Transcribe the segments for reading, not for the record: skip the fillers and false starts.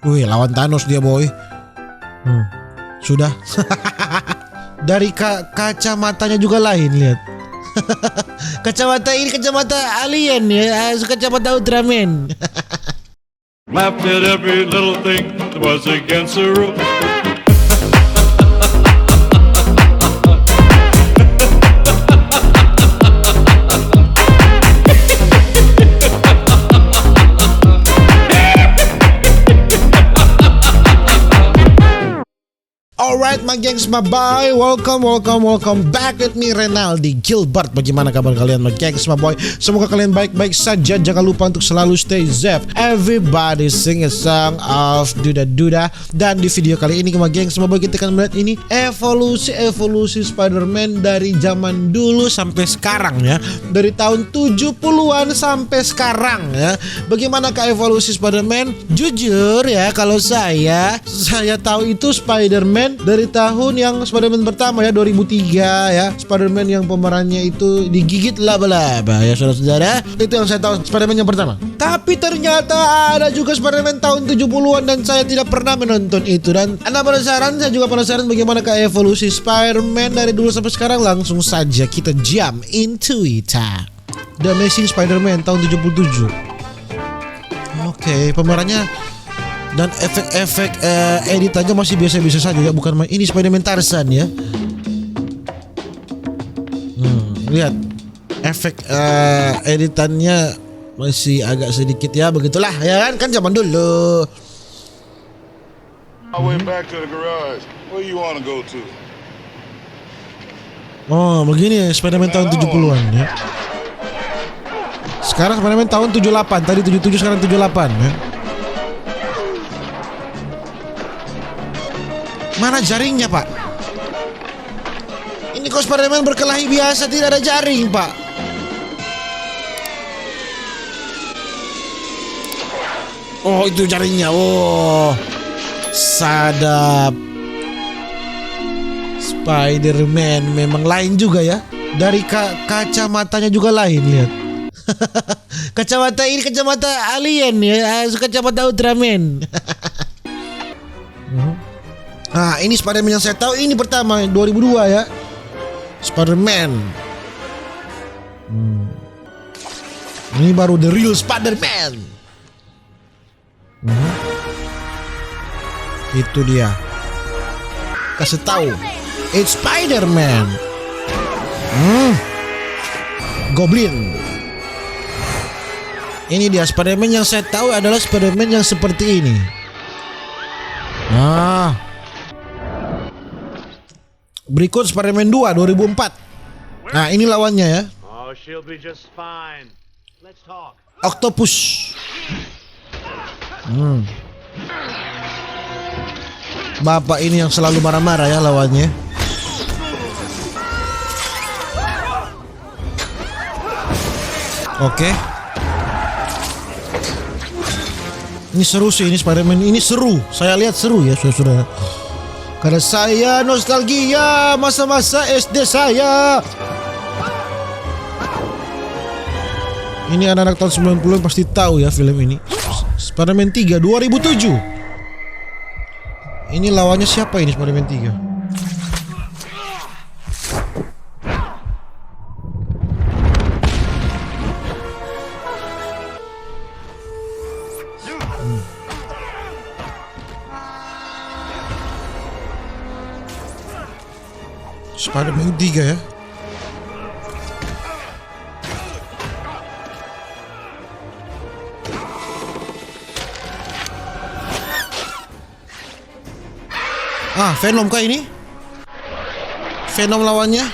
Wih, lawan Thanos dia boy. Sudah. Dari kacamatanya juga lain, lihat. Kacamata ini kacamata alien ya, kacamata Ultraman. Laughed at every little thing that was against the rules. Alright my gengs, my boy, welcome back with me Renaldi Gilbert. Bagaimana kabar kalian my gengs, my boy? Semoga kalian baik-baik saja. Jangan lupa untuk selalu stay safe. Everybody sing a song of Duda. Dan di video kali ini my gengs, my boy, kita akan melihat ini evolusi Spider-Man dari zaman dulu sampai sekarang ya. Dari tahun 70-an sampai sekarang ya. Bagaimanakah evolusi Spider-Man? Jujur ya, kalau saya tahu itu Spider-Man dari tahun yang Spider-Man pertama ya, 2003 ya. Spider-Man yang pemerannya itu digigit laba-laba ya saudara-saudara. Itu yang saya tahu Spider-Man yang pertama. Tapi ternyata ada juga Spider-Man tahun 70-an dan saya tidak pernah menonton itu. Dan Anda penasaran? Saya juga penasaran bagaimana evolusi Spider-Man dari dulu sampai sekarang. Langsung saja kita jump into it. The Amazing Spider-Man tahun 77. Oke, pemerannya dan efek-efek editannya masih biasa-biasa saja ya, bukan ini Spider-Man Tarzan ya. Lihat efek editannya masih agak sedikit ya, begitulah ya kan zaman dulu. I went back to the garage. Where you wanna go to? Oh, begini ya Spider-Man tahun 70-an ya. Sekarang Spider-Man tahun 78, tadi 77 sekarang 78 ya. Mana jaringnya pak? Ini kok Spider-Man berkelahi biasa, tidak ada jaring pak. Oh itu jaringnya. Oh sadap. Spider-Man memang lain juga ya. Dari kacamatanya juga lain, lihat. Kacamata ini kacamata alien ya, kacamata Ultraman. Nah ini Spider-Man yang saya tahu ini pertama 2002 ya, Spider-Man. Ini baru the real Spider-Man. Itu dia. Kasih tahu, it's Spider-Man. Goblin. Ini dia Spider-Man yang saya tahu adalah Spider-Man yang seperti ini. Berikut Spider-Man 2 2004. Nah ini lawannya ya. Oh, she'll be just fine. Let's talk. Octopus. Bapak ini yang selalu marah-marah ya lawannya. Oke. Ini seru sih, ini Spider-Man ini seru. Saya lihat seru ya saudara. Karena saya nostalgia masa-masa SD saya. Ini anak-anak tahun 90-an pasti tahu ya film ini. Spider-Man 3 2007. Ini lawannya siapa ini Spider-Man 3? Spider-Man 3 ya. Venom kah ini? Venom lawannya.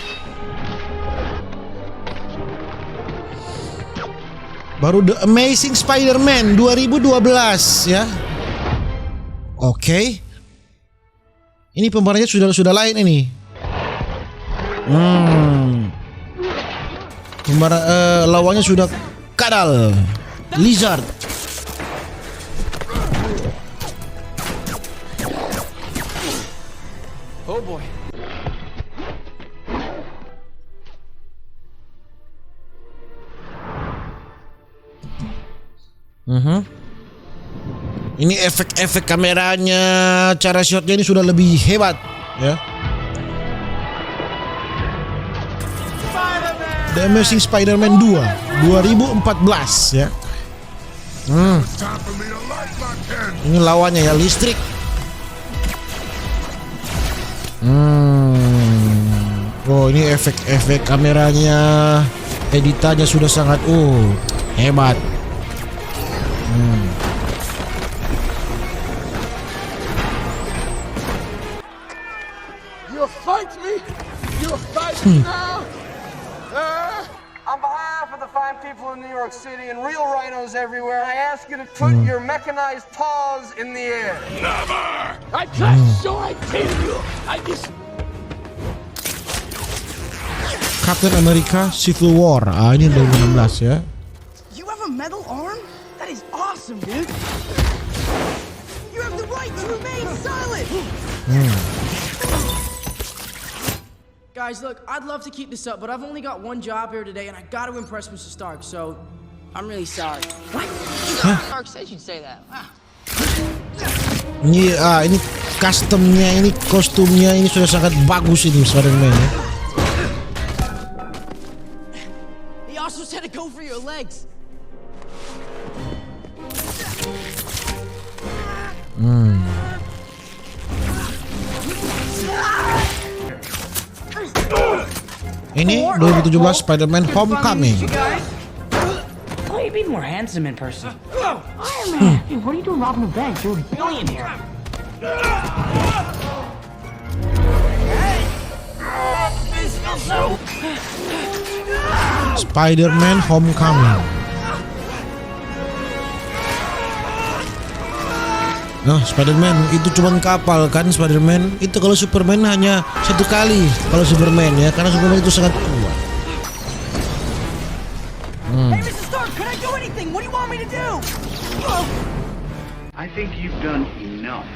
Baru The Amazing Spider-Man 2012 ya. Oke. Ini pemerannya sudah lain ini. Lawannya sudah kadal. Lizard. Oh boy. Ini efek-efek kameranya, cara shotnya ini sudah lebih hebat ya. The Amazing Spider-Man 2 2014 ya. Ini lawannya ya, listrik. Oh, ini efek-efek kameranya, editannya sudah sangat hebat. You'll fight me? You'll fight me now? On behalf of the fine people of New York City and real rhinos everywhere, I ask you to put your mechanized paws in the air. I tried so I kill you. I just... Captain America Civil War. Ini 2016 ya. You have a metal arm? That is awesome, dude. You have the right to remain silent. Guys, look, I'd love to keep this up, but I've only got one job here today, and I got to impress Mr. Stark, so I'm really sorry. What? Stark said you'd say that. Wow. Ini customnya, ini kostumnya ini sudah sangat bagus ini Spider-Man ya. He also said to go for your legs. Ini 2017 Spider-Man Homecoming. Oh, you'd be more handsome in person. Iron Man! Hey, what are you doing robbing a bank? You're a billionaire. Spider-Man Homecoming. Nah, Spider-Man itu cuman kapal kan Spider-Man. Itu kalau Superman hanya satu kali kalau Superman ya, karena Superman itu sangat kuat. Hey, Mr. Stark, can I do anything? What do you want me to do? I think you've done enough.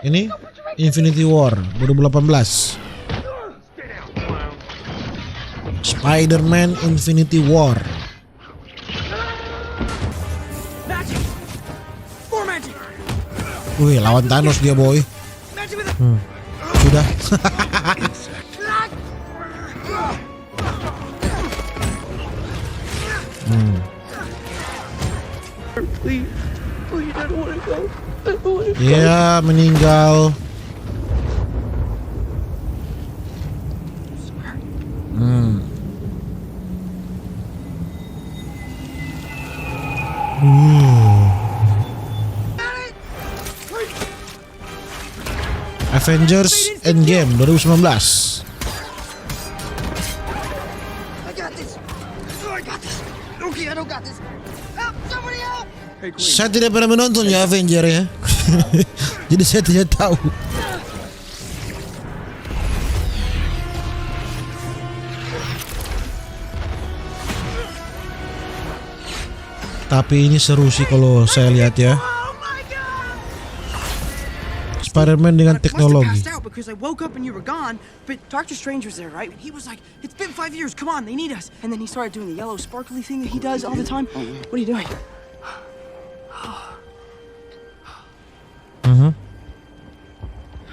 Ini Infinity War 2018. Spider-Man Infinity War. Magic! More magic! Wih, lawan Thanos dia boy. Magic with Sudah. Ya, meninggal. Avengers Endgame 2019. I got this! Oh, I got this! Okay, I don't got this! Help! Somebody help! Saya tidak pernah menonton ya Avenger ya. Jadi saya tidak tahu. Tapi ini seru sih kalau saya lihat ya. Spider-Man dengan teknologi. Must have passed out because I woke up and you were gone, but Doctor Strange was there, right? And he was like, "It's been 5 years. Come on, they need us." And then he started doing the yellow sparkly thing that he does all the time. What are you doing?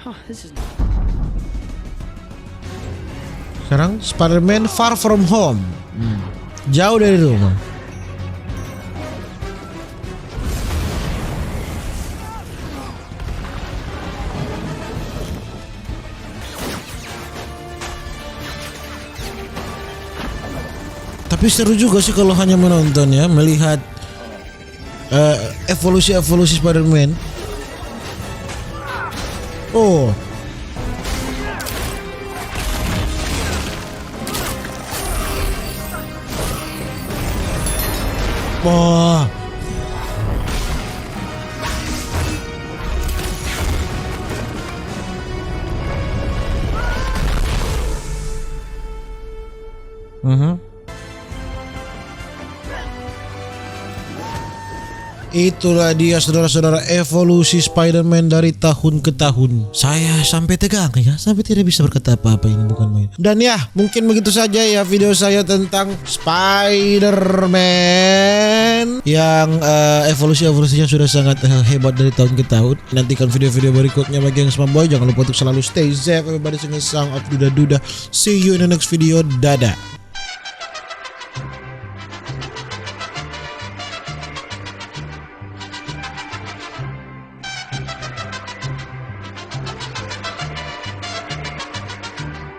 Oh, this is. Sekarang Spider-Man Far From Home. Jauh dari rumah. Tapi seru juga sih kalau hanya menonton ya, melihat evolusi Spider-Man. Oh. Wah. Itulah dia saudara-saudara evolusi Spider-Man dari tahun ke tahun. Saya sampai tegang ya, sampai tidak bisa berkata apa-apa, ini bukan main. Dan ya, mungkin begitu saja ya video saya tentang Spider-Man Spider-Man yang evolusinya sudah sangat hebat dari tahun ke tahun. Nantikan video-video berikutnya bagi yang Boy. Jangan lupa untuk selalu stay safe, everybody sing a song of Duda Duda. See you in the next video. Dadah.